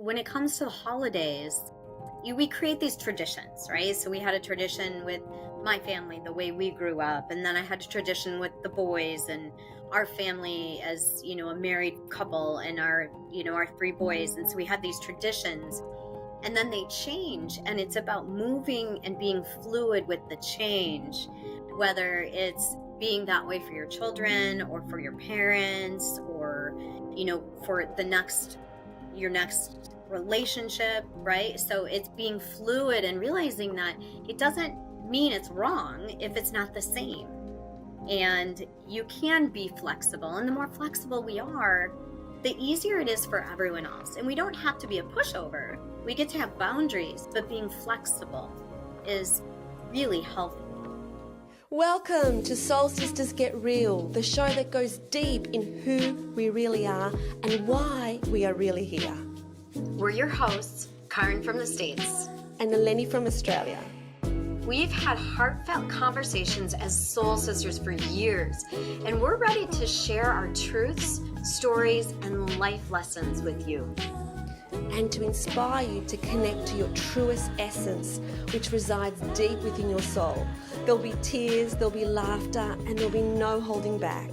when it comes to the holidays, we create these traditions, right? So we had a tradition with my family, the way we grew up, and then I had a tradition with the boys and our family as, a married couple and our three boys. And so we had these traditions, and then they change, and it's about moving and being fluid with the change, whether it's being that way for your children or for your parents or, for your next relationship, right? So it's being fluid and realizing that it doesn't mean it's wrong if it's not the same. And you can be flexible. And the more flexible we are, the easier it is for everyone else. And we don't have to be a pushover. We get to have boundaries, but being flexible is really healthy. Welcome to Soul Sisters Get Real, the show that goes deep in who we really are and why we are really here. We're your hosts, Caryn from the States. And Eleni from Australia. We've had heartfelt conversations as soul sisters for years, and we're ready to share our truths, stories, and life lessons with you. And to inspire you to connect to your truest essence, which resides deep within your soul. There'll be tears, there'll be laughter, and there'll be no holding back.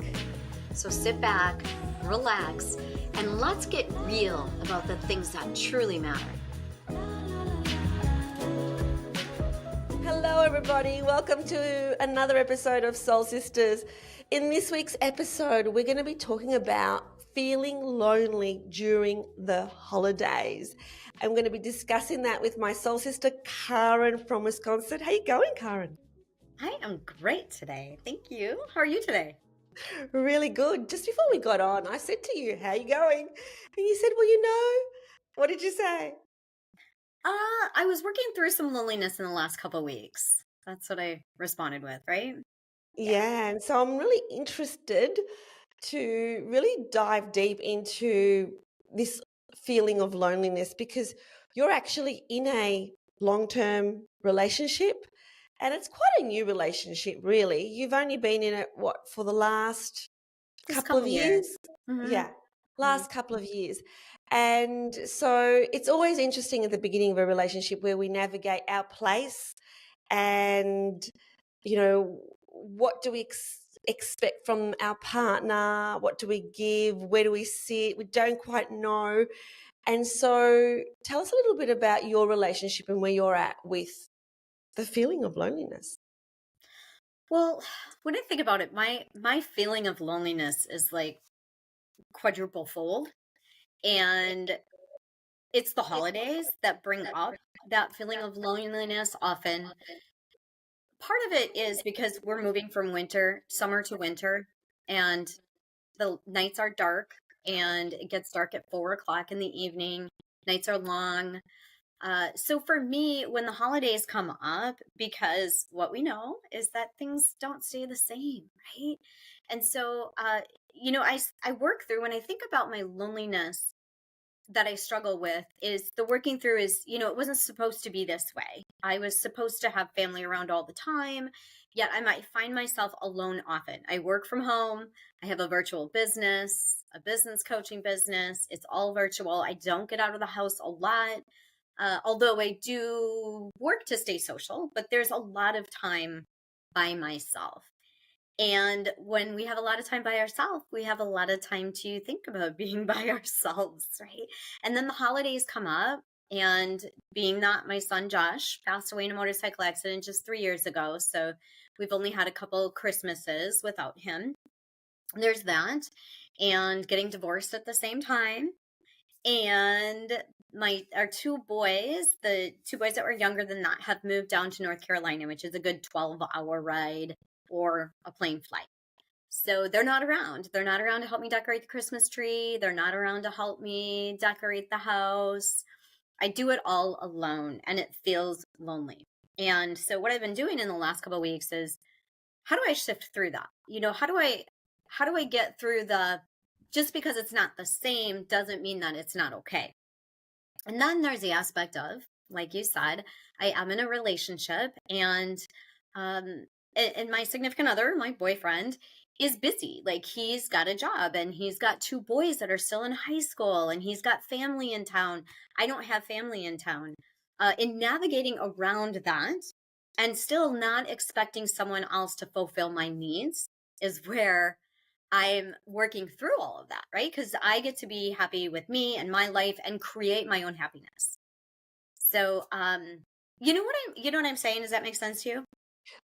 So sit back, relax, and let's get real about the things that truly matter. Hello everybody, welcome to another episode of Soul Sisters. In this week's episode, we're going to be talking about feeling lonely during the holidays. I'm going to be discussing that with my soul sister, Caryn from Wisconsin. How you going, Caryn? I am great today. Thank you. How are you today? Really good. Just before we got on, I said to you, how you going? And you said, well, what did you say? I was working through some loneliness in the last couple of weeks. That's what I responded with, right? Yeah, and so I'm really interested to really dive deep into this feeling of loneliness because you're actually in a long-term relationship and it's quite a new relationship, really. You've only been in it, for the last couple of years? Mm-hmm. Yeah, last couple of years. And so it's always interesting at the beginning of a relationship where we navigate our place and, what do we expect from our partner? What do we give? Where do we sit? We don't quite know. And so tell us a little bit about your relationship and where you're at with the feeling of loneliness. Well, when I think about it, my feeling of loneliness is like quadruple fold. And it's the holidays that bring up that feeling of loneliness often. Part of it is because we're moving from summer to winter, and the nights are dark, and it gets dark at 4 o'clock in the evening. Nights are long. So for me, when the holidays come up, because what we know is that things don't stay the same, right? And so, I work through, when I think about my loneliness that I struggle with, is the working through is, it wasn't supposed to be this way. I was supposed to have family around all the time, yet I might find myself alone often. I work from home. I have a virtual business, a business coaching business. It's all virtual. I don't get out of the house a lot. Although I do work to stay social, but there's a lot of time by myself. And when we have a lot of time by ourselves, we have a lot of time to think about being by ourselves, right? And then the holidays come up, and being that my son Josh passed away in a motorcycle accident just 3 years ago, so we've only had a couple Christmases without him. There's that, and getting divorced at the same time. And our two boys, the two boys that were younger than that, have moved down to North Carolina, which is a good 12-hour ride or a plane flight. So they're not around. They're not around to help me decorate the Christmas tree. They're not around to help me decorate the house. I do it all alone, and it feels lonely. And so what I've been doing in the last couple of weeks is, how do I shift through that? How do I get through just because it's not the same doesn't mean that it's not okay. And then there's the aspect of, like you said, I am in a relationship, and my significant other, my boyfriend, is busy. Like he's got a job and he's got two boys that are still in high school and he's got family in town. I don't have family in town. In navigating around that and still not expecting someone else to fulfill my needs is where I'm working through all of that, right? Because I get to be happy with me and my life and create my own happiness. So, you know what I'm saying? Does that make sense to you?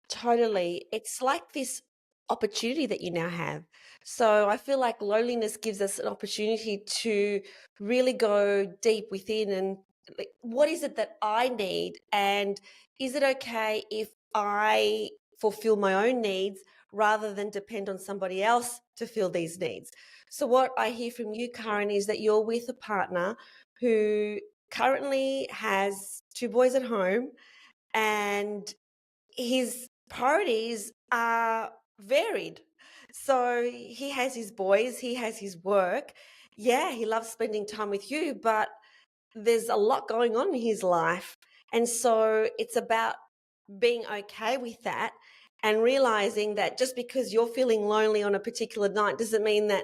Totally. It's like this opportunity that you now have. So I feel like loneliness gives us an opportunity to really go deep within and, like, what is it that I need? And is it okay if I fulfill my own needs rather than depend on somebody else to fill these needs? So what I hear from you, Karen, is that you're with a partner who currently has two boys at home, and his priorities are varied. So he has his boys, he has his work. Yeah, he loves spending time with you, but there's a lot going on in his life. And so it's about being okay with that and realizing that just because you're feeling lonely on a particular night doesn't mean that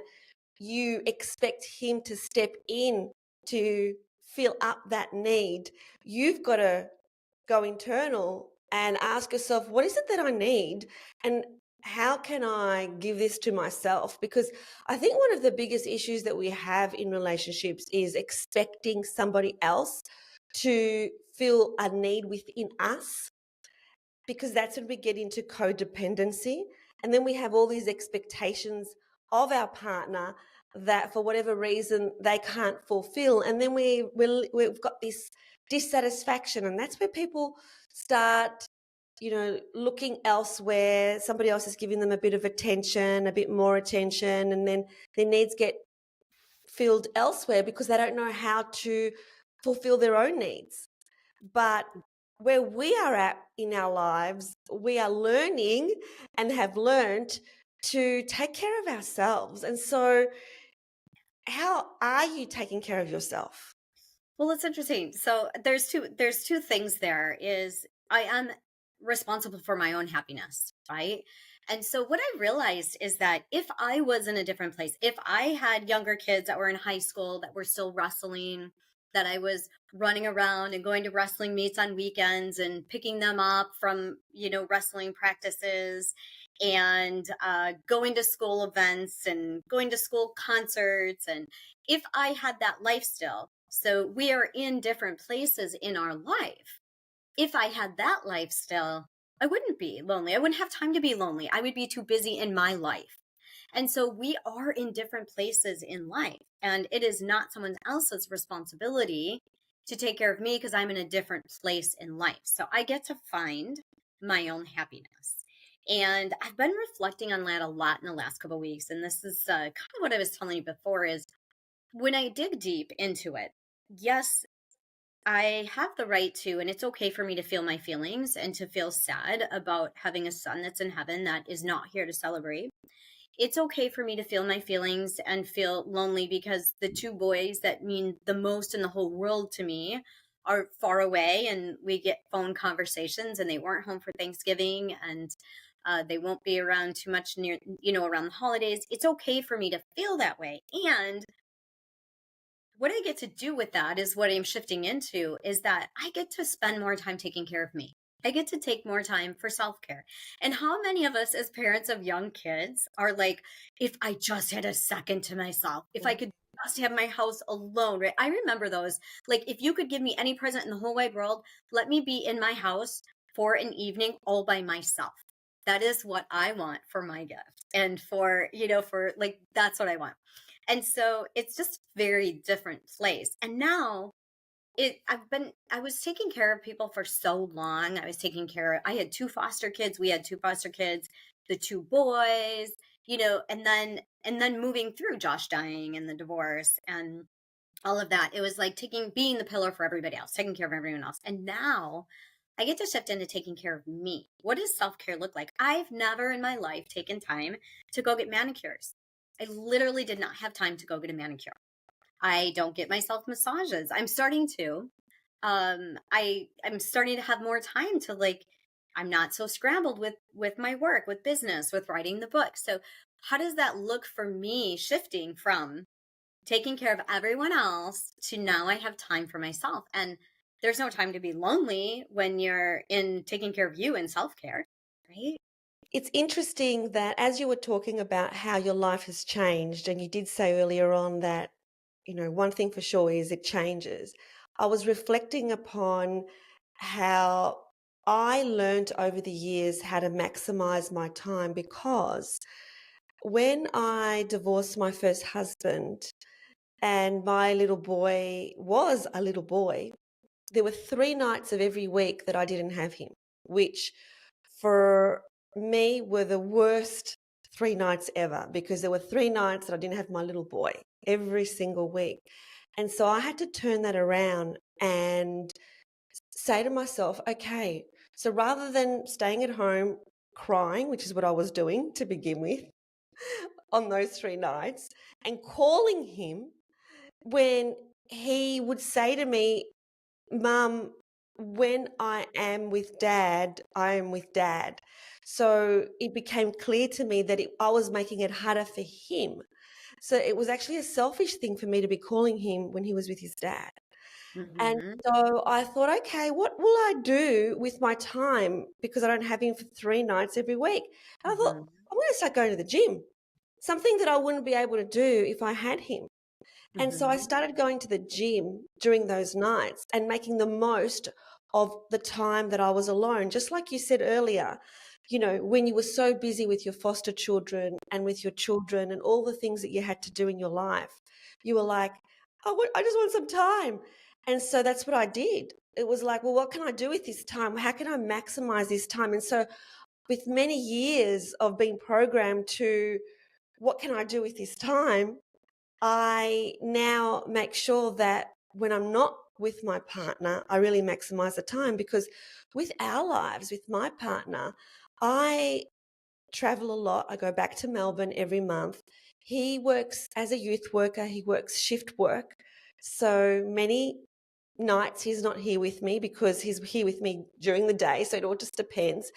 you expect him to step in to fill up that need. You've got to go internal and ask yourself, what is it that I need? And how can I give this to myself? Because I think one of the biggest issues that we have in relationships is expecting somebody else to fill a need within us, because that's when we get into codependency. And then we have all these expectations of our partner that for whatever reason they can't fulfill. And then we've got this dissatisfaction. And that's where people start, looking elsewhere. Somebody else is giving them a bit of attention, a bit more attention. And then their needs get filled elsewhere because they don't know how to fulfill their own needs. But where we are at in our lives, we are learning and have learned to take care of ourselves. And so, how are you taking care of yourself? Well, it's interesting. So there's two things there is I am responsible for my own happiness, right? And so what I realized is that if I was in a different place, if I had younger kids that were in high school that were still wrestling, that I was running around and going to wrestling meets on weekends and picking them up from, wrestling practices and going to school events and going to school concerts, and if I had that life still, so we are in different places in our life. If I had that life still, I wouldn't be lonely. I wouldn't have time to be lonely. I would be too busy in my life. And so we are in different places in life, and it is not someone else's responsibility to take care of me because I'm in a different place in life. So I get to find my own happiness. And I've been reflecting on that a lot in the last couple of weeks. And this is kind of what I was telling you before is when I dig deep into it, yes, I have the right to, and it's okay for me to feel my feelings and to feel sad about having a son that's in heaven that is not here to celebrate. It's okay for me to feel my feelings and feel lonely because the two boys that mean the most in the whole world to me are far away, and we get phone conversations and they weren't home for Thanksgiving, and they won't be around too much near, around the holidays. It's okay for me to feel that way. And what I get to do with that is what I'm shifting into is that I get to spend more time taking care of me. I get to take more time for self care. And how many of us, as parents of young kids, are like, if I just had a second to myself, if I could just have my house alone, right? I remember those. Like, if you could give me any present in the whole wide world, let me be in my house for an evening all by myself. That is what I want for my gift. And for like, that's what I want. And so it's just very different place. And now I was taking care of people for so long. I had two foster kids. We had two foster kids, the two boys, and then moving through Josh dying and the divorce and all of that. It was like being the pillar for everybody else, taking care of everyone else. And now I get to shift into taking care of me. What does self care look like? I've never in my life taken time to go get manicures. I literally did not have time to go get a manicure. I don't get myself massages. I'm starting to. I'm starting to have more time to, like, I'm not so scrambled with my work, with business, with writing the book. So how does that look for me shifting from taking care of everyone else to now I have time for myself? And there's no time to be lonely when you're in taking care of you and self-care, right? It's interesting that as you were talking about how your life has changed, and you did say earlier on that, one thing for sure is it changes. I was reflecting upon how I learned over the years how to maximize my time, because when I divorced my first husband and my little boy was a little boy, there were 3 nights of every week that I didn't have him, which for me were the worst 3 nights ever, because there were 3 nights that I didn't have my little boy every single week. And so I had to turn that around and say to myself, okay, so rather than staying at home crying, which is what I was doing to begin with on those 3 nights, and calling him when he would say to me, Mum, when I am with Dad, I am with Dad. So it became clear to me that I was making it harder for him. So it was actually a selfish thing for me to be calling him when he was with his dad. And Mhm. so I thought, okay, what will I do with my time, because I don't have him for 3 nights every week? And I thought, Mhm. I'm going to start going to the gym, something that I wouldn't be able to do if I had him. And so I Mhm. started going to the gym during those nights and making the most of the time that I was alone. Just like you said earlier, when you were so busy with your foster children and with your children and all the things that you had to do in your life, you were like, I just want some time. And so that's what I did. It was like, well, what can I do with this time? How can I maximize this time? And so, with many years of being programmed to what can I do with this time, I now make sure that when I'm not with my partner, I really maximize the time, because with our lives, with my partner, I travel a lot. I go back to Melbourne every month. He works as a youth worker, he works shift work. So many nights he's not here with me because he's here with me during the day. So it all just depends.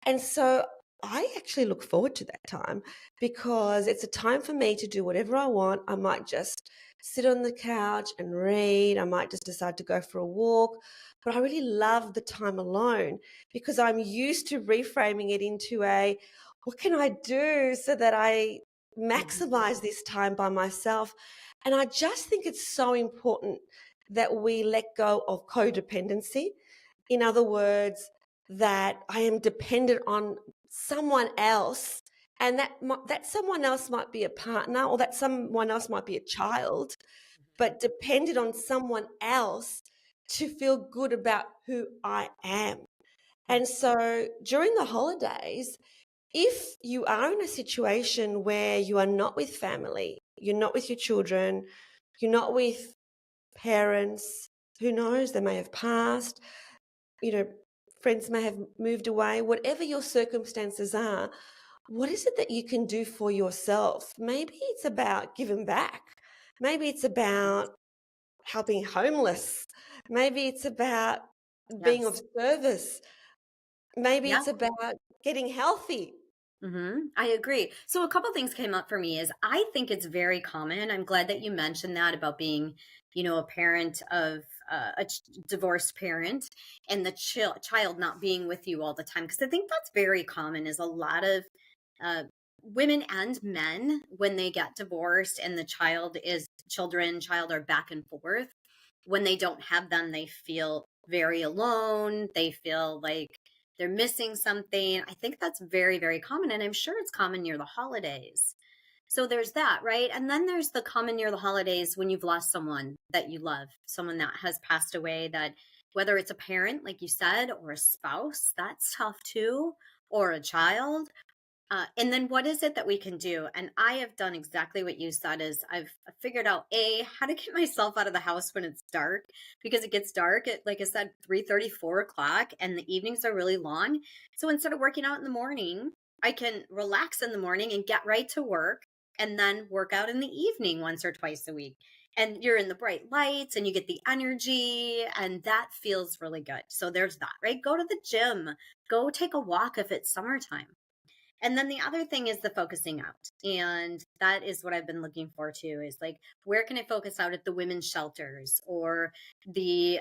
And so I actually look forward to that time, because it's a time for me to do whatever I want. I might just sit on the couch and read. I might just decide to go for a walk. But I really love the time alone, because I'm used to reframing it into what can I do so that I Mhm. maximize this time by myself? And I just think it's so important that we let go of codependency. In other words, that I am dependent on someone else, and that someone else might be a partner, or that someone else might be a child, but dependent on someone else to feel good about who I am. Mhm. And so during the holidays, if you are in a situation where you are not with family, you're not with your children, you're not with parents, who knows, they may have passed, you know, friends may have moved away, whatever your circumstances are, what is it that you can do for yourself? Maybe it's about giving back. Maybe it's about helping homeless. Maybe it's about being of Yes. service. Maybe Yeah. it's about getting healthy. I agree. So a couple things came up for me is I think it's very common. I'm glad that you mentioned that about being, a parent of divorced parent and the child not being with you all the time. Because I think that's very common. Is a lot of uh, women and men when they get divorced and the child are back and forth. When they don't have them, they feel very alone. They feel like they're missing something. I think that's very, very common. And I'm sure it's common near the holidays. So there's that, right? And then there's the common near the holidays when you've lost someone that you love, someone that has passed away, that whether it's a parent, like you said, or a spouse, that's tough too, or a child. And then what is it that we can do? And I have done exactly what you said is I've figured out how to get myself out of the house when it's dark, because it gets dark at, like I said, 3:30, 4 o'clock, and the evenings are really long. So instead of working out in the morning, I can relax in the morning and get right to work and then work out in the evening once or twice a week. And you're in the bright lights and you get the energy, and that feels really good. So there's that, right? Go to the gym, go take a walk if it's summertime. And then the other thing is the focusing out. And that is what I've been looking for too, is like, where can I focus out at the women's shelters or the,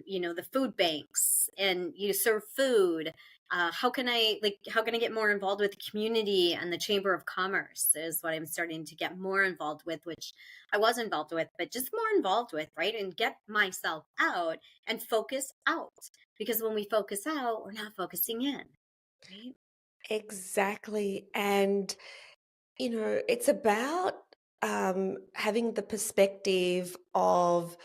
the food banks, and you serve food. How can I get more involved with the community, and the Chamber of Commerce is what I'm starting to get more involved with, which I was involved with, but just more involved with, right? And get myself out and focus out. Because when we focus out, we're not focusing in, right? Exactly. And, it's about having the perspective of,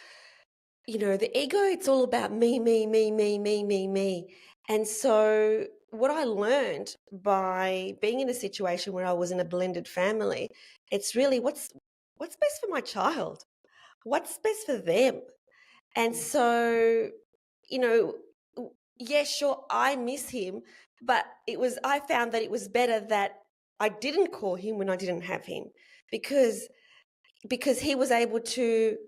the ego, it's all about me, me, me, me, me, me, me. And so, what I learned by being in a situation where I was in a blended family, it's really what's best for my child? What's best for them? And Mm. so, you know, yeah, sure, I miss him, but I found that it was better that I didn't call him when I didn't have him, because he was able to,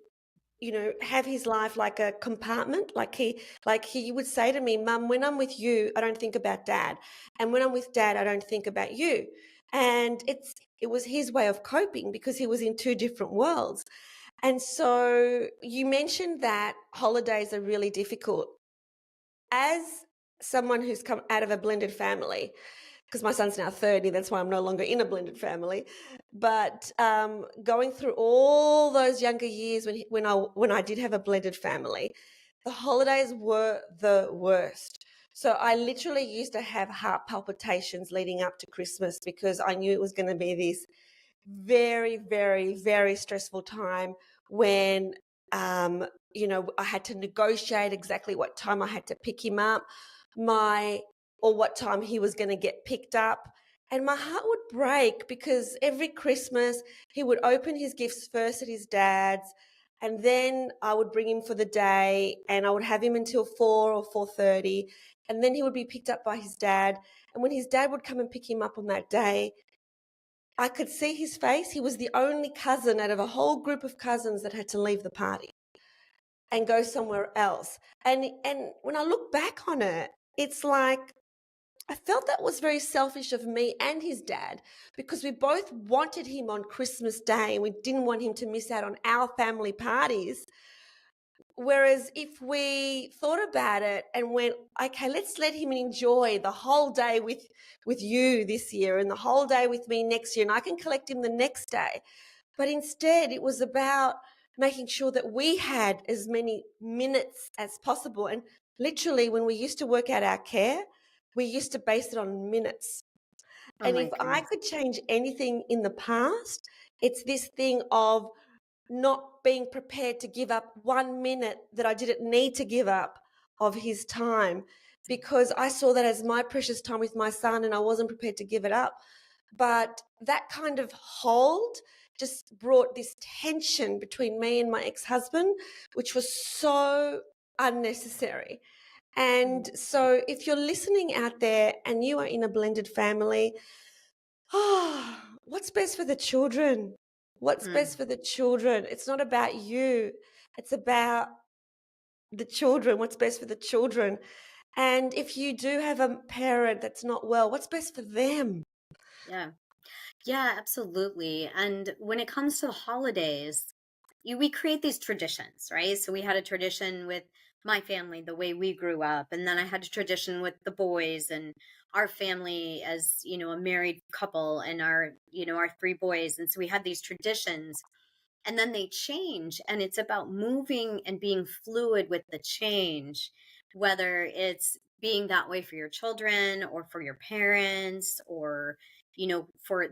have his life like a compartment. Like he would say to me, Mum, when I'm with you, I don't think about Dad. And when I'm with Dad, I don't think about you. And it was his way of coping, because he was in two different worlds. And so you mentioned that holidays are really difficult. As someone who's come out of a blended family, because my son's now 30, that's why I'm no longer in a blended family. But going through all those younger years when I did have a blended family, the holidays were the worst. So I literally used to have heart palpitations leading up to Christmas, because I knew it was going to be this very, very, very stressful time when, I had to negotiate exactly what time I had to pick him up, or what time he was going to get picked up. And my heart would break, because every Christmas he would open his gifts first at his dad's, and then I would bring him for the day, and I would have him until 4 or 4:30, and then he would be picked up by his dad. And when his dad would come and pick him up on that day, I could see his face. He was the only cousin out of a whole group of cousins that had to leave the party and go somewhere else. And when I look back on it, it's like I felt that was very selfish of me and his dad, because we both wanted him on Christmas Day and we didn't want him to miss out on our family parties. Whereas if we thought about it and went, okay, let's let him enjoy the whole day with you this year and the whole day with me next year, and I can collect him the next day. But instead, it was about making sure that we had as many minutes as possible. And literally, when we used to work out our care, we used to base it on minutes. Oh And my if I goodness. could change anything in the past, it's this thing of not being prepared to give up 1 minute that I didn't need to give up of his time, because I saw that as my precious time with my son and I wasn't prepared to give it up. But that kind of hold just brought this tension between me and my ex-husband, which was so unnecessary. Mm. And so if you're listening out there and you are in a blended family, what's best for the children? What's Mm. best for the children? It's not about you. It's about the children. What's best for the children? And if you do have a parent that's not well, what's best for them? Yeah. Yeah, absolutely. And when it comes to the holidays, we create these traditions, right? So we had a tradition with my family, the way we grew up, and then I had a tradition with the boys and our family as, a married couple, and our three boys. And so we had these traditions, and then they change, and it's about moving and being fluid with the change, whether it's being that way for your children or for your parents, or for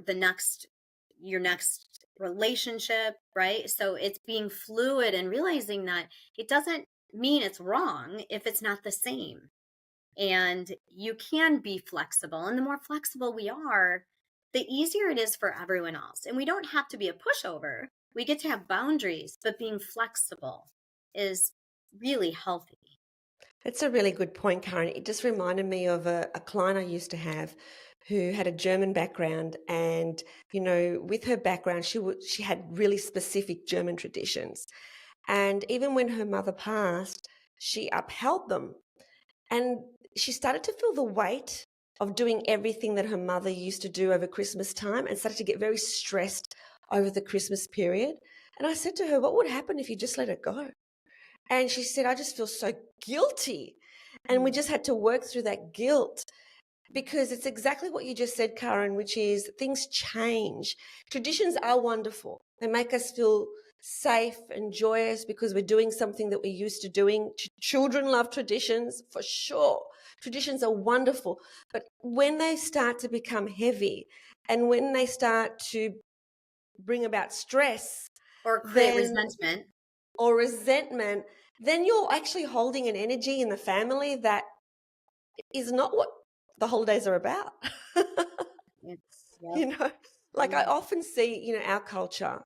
your next relationship, right? So it's being fluid and realizing that it doesn't mean it's wrong if it's not the same, and you can be flexible, and the more flexible we are, the easier it is for everyone else. And we don't have to be a pushover, we get to have boundaries, but being flexible is really healthy. That's a really good point, Karen. It just reminded me of a client I used to have who had a German background, and with her background, she had really specific German traditions, and even when her mother passed, she upheld them, and she started to feel the weight of doing everything that her mother used to do over Christmas time and started to get very stressed over the Christmas period. And I said to her, what would happen if you just let it go? And she said, I just feel so guilty. And we Mm. just had to work through that guilt, because it's exactly what you just said, Caryn, which is things change. Traditions are wonderful. They make us feel safe and joyous because we're doing something that we're used to doing. Children love traditions for sure. Traditions are wonderful. But when they start to become heavy and when they start to bring about stress, Or create then resentment. or resentment, then you're actually holding an energy in the family that is not what the holidays are about. It's yep. You know, like I Mm. often see, our culture,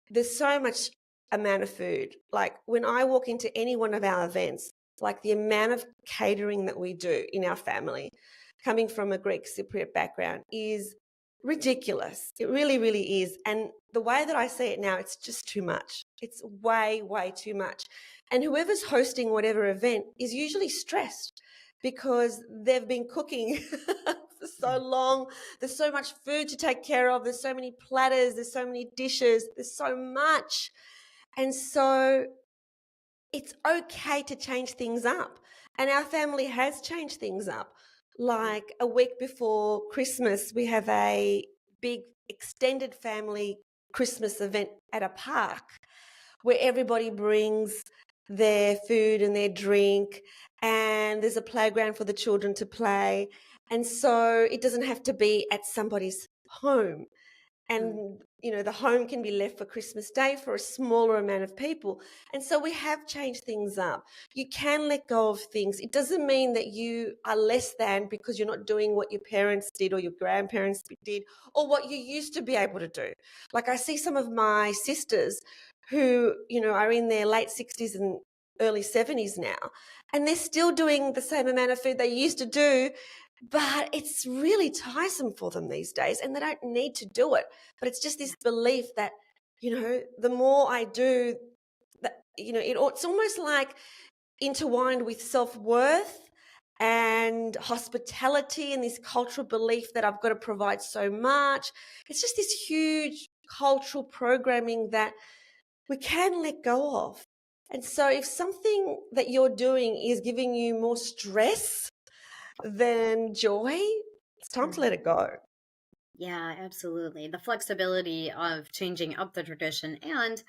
there's so much amount of food. Like when I walk into any one of our events, like the amount of catering that we do in our family, coming from a Greek Cypriot background, is ridiculous. It really, really is. And the way that I see it now, it's just too much. It's way, way too much. And whoever's hosting whatever event is usually stressed because they've been cooking for so long. There's so much food to take care of. There's so many platters. There's so many dishes. There's so much. And so it's okay to change things up. And our family has changed things up. Like a week before Christmas, we have a big extended family Christmas event at a park where everybody brings their food and their drink, and there's a playground for the children to play. And so it doesn't have to be at somebody's home. Mm. And the home can be left for Christmas Day for a smaller amount of people. And so we have changed things up. You can let go of things. It doesn't mean that you are less than because you're not doing what your parents did or your grandparents did or what you used to be able to do. Like I see some of my sisters who are in their late 60s and early 70s now, and they're still doing the same amount of food they used to do, but it's really tiresome for them these days, and they don't need to do it. But it's just this belief that, the more I do, that, it's almost like intertwined with self-worth and hospitality and this cultural belief that I've got to provide so much. It's just this huge cultural programming that we can let go of. And so if something that you're doing is giving you more stress than joy, it's time to Right. let it go. Yeah, absolutely. The flexibility of changing up the tradition. And,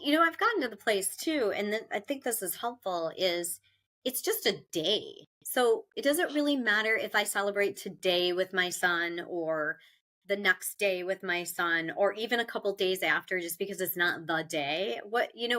I've gotten to the place too, and I think this is helpful, is it's just a day. So it doesn't really matter if I celebrate today with my son or the next day with my son or even a couple days after, just because it's not the day.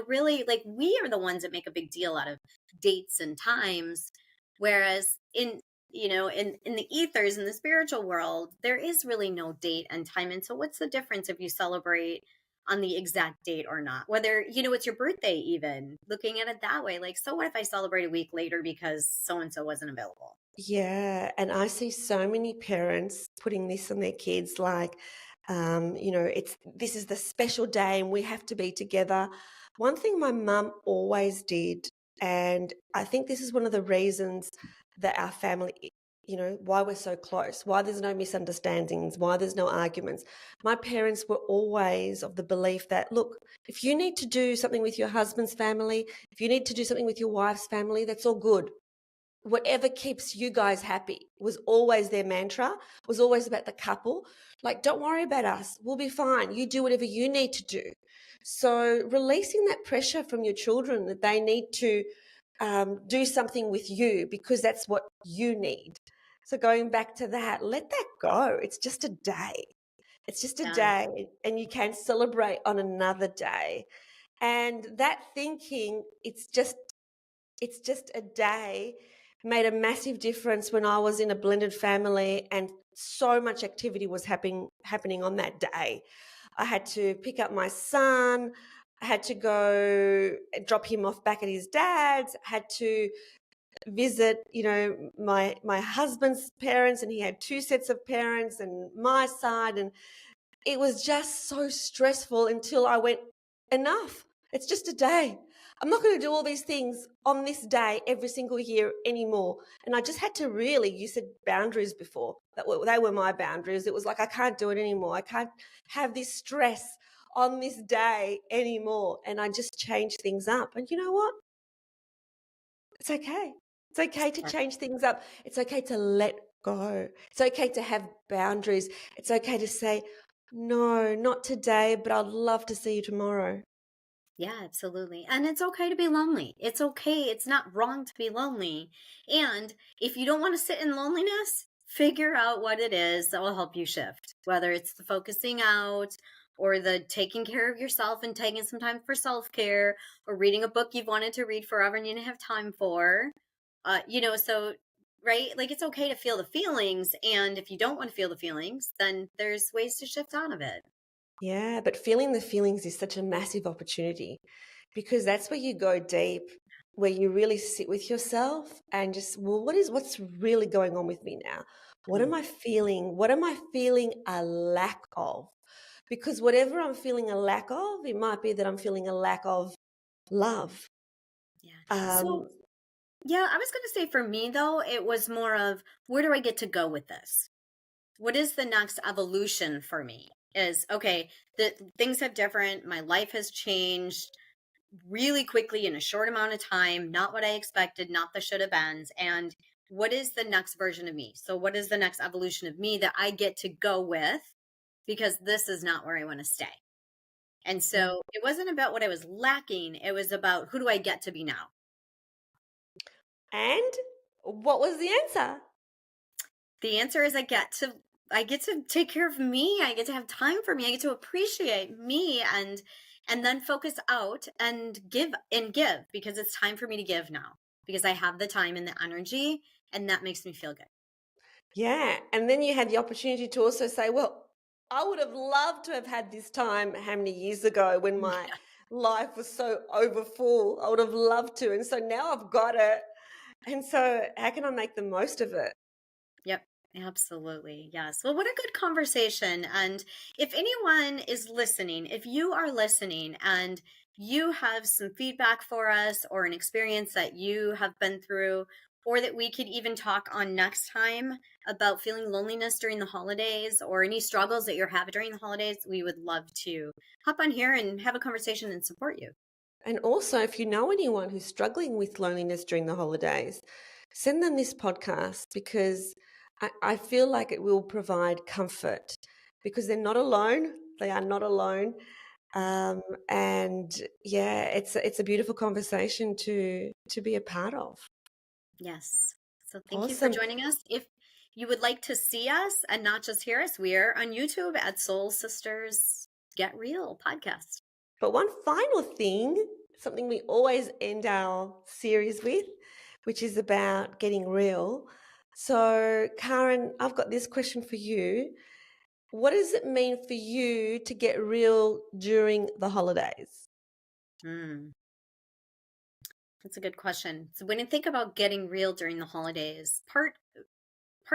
Really, like, we are the ones that make a big deal out of dates and times. Whereas in the ethers, in the spiritual world, there is really no date and time. And so what's the difference if you celebrate on the exact date or not? Whether, it's your birthday, even looking at it that way. Like, so what if I celebrate a week later because so and so wasn't available? Yeah, and I see so many parents putting this on their kids, like, it's this is the special day and we have to be together. One thing my mum always did, and I think this is one of the reasons that our family, why we're so close, why there's no misunderstandings, why there's no arguments. My parents were always of the belief that, look, if you need to do something with your husband's family, if you need to do something with your wife's family, that's all good. Whatever keeps you guys happy was always their mantra, was always about the couple. Like, don't worry about us. We'll be fine. You do whatever you need to do. So releasing that pressure from your children that they need to do something with you because that's what you need. So going back to that, let that go. It's just a day. It's just a Yeah. day, and you can celebrate on another day. And that thinking, it's just a day, made a massive difference when I was in a blended family and so much activity was happening on that day. I had to pick up my son, I had to go drop him off back at his dad's, had to visit, my husband's parents, and he had two sets of parents and my side, and it was just so stressful until I went, enough. It's just a day. I'm not going to do all these things on this day every single year anymore. And I just had to really, you said boundaries before, they were my boundaries. It was like, I can't do it anymore. I can't have this stress on this day anymore. And I just changed things up. And you know what? It's okay. It's okay to change things up. It's okay to let go. It's okay to have boundaries. It's okay to say, no, not today, but I'd love to see you tomorrow. Yeah, absolutely. And it's okay to be lonely. It's okay. It's not wrong to be lonely. And if you don't want to sit in loneliness, figure out what it is that will help you shift, whether it's the focusing out or the taking care of yourself and taking some time for self care or reading a book you've wanted to read forever and you didn't have time for. So, right? Like it's okay to feel the feelings. And if you don't want to feel the feelings, then there's ways to shift out of it. Yeah, but feeling the feelings is such a massive opportunity because that's where you go deep, where you really sit with yourself and just, well, what's really going on with me now? What am Mm, I feeling? What am I feeling a lack of? Because whatever I'm feeling a lack of, it might be that I'm feeling a lack of love. yeah. So, Um, yeah, I was going to say for me, though, it was more of where do I get to go with this? What is the next evolution for me? Is okay, the things have different. My life has changed really quickly in a short amount of time, not what I expected, not the should have beens. And what is the next version of me? So, what is the next evolution of me that I get to go with? Because this is not where I want to stay. And so it wasn't about what I was lacking, it was about who do I get to be now? and what was the answer? The answer is I get to take care of me. I get to have time for me. I get to appreciate me and then focus out and give because it's time for me to give now because I have the time and the energy and that makes me feel good. Yeah. And then you had the opportunity to also say, well, I would have loved to have had this time how many years ago when my Yeah. life was so overfull. I would have loved to. And so now I've got it. And so how can I make the most of it? Yep. Absolutely. Yes. Well, what a good conversation. And if anyone is listening, if you are listening and you have some feedback for us or an experience that you have been through, or that we could even talk on next time about feeling loneliness during the holidays or any struggles that you're having during the holidays, we would love to hop on here and have a conversation and support you. And also, if you know anyone who's struggling with loneliness during the holidays, send them this podcast because I feel like it will provide comfort because they're not alone. They are not alone. Um, and yeah, it's a beautiful conversation to be a part of. Yes. So thank you for Awesome. joining us. If you would like to see us and not just hear us, we are on YouTube at Soul Sisters Get Real podcast. But one final thing, something we always end our series with, which is about getting real. So, Karen, I've got this question for you. What does it mean for you to get real during the holidays? Mm, that's a good question. So when I think about getting real during the holidays, part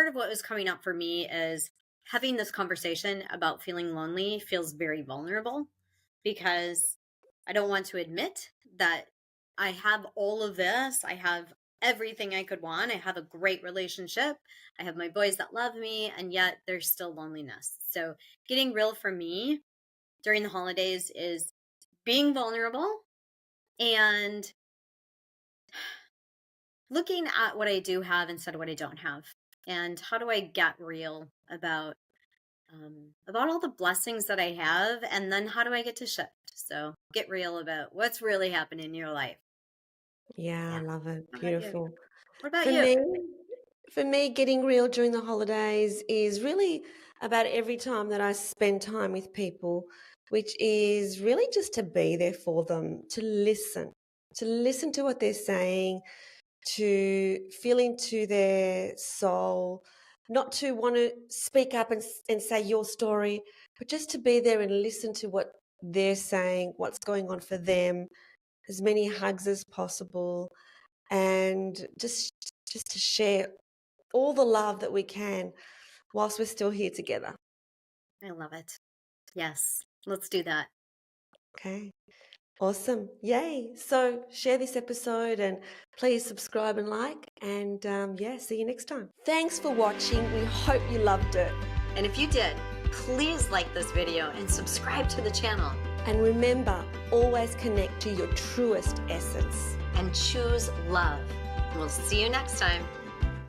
of what was coming up for me is having this conversation about feeling lonely feels very vulnerable because I don't want to admit that I have all of this. I have everything I could want. I have a great relationship. I have my boys that love me, and yet there's still loneliness. So, getting real for me during the holidays is being vulnerable and looking at what I do have instead of what I don't have. And how do I get real about all the blessings that I have, and then how do I get to shift? So get real about what's really happening in your life. Yeah, I Yeah. love it. How about you? Beautiful. What about For you? me, for me, getting real during the holidays is really about every time that I spend time with people, which is really just to be there for them, to listen to what they're saying, to feel into their soul, not to want to speak up and say your story, but just to be there and listen to what they're saying, what's going on for them, as many hugs as possible, and just to share all the love that we can whilst we're still here together. I love it. Yes. Let's do that. Okay. Awesome. Yay. So share this episode and please subscribe and like. And yeah, see you next time. Thanks for watching. We hope you loved it. And if you did, please like this video and subscribe to the channel. And remember, always connect to your truest essence. And choose love. We'll see you next time.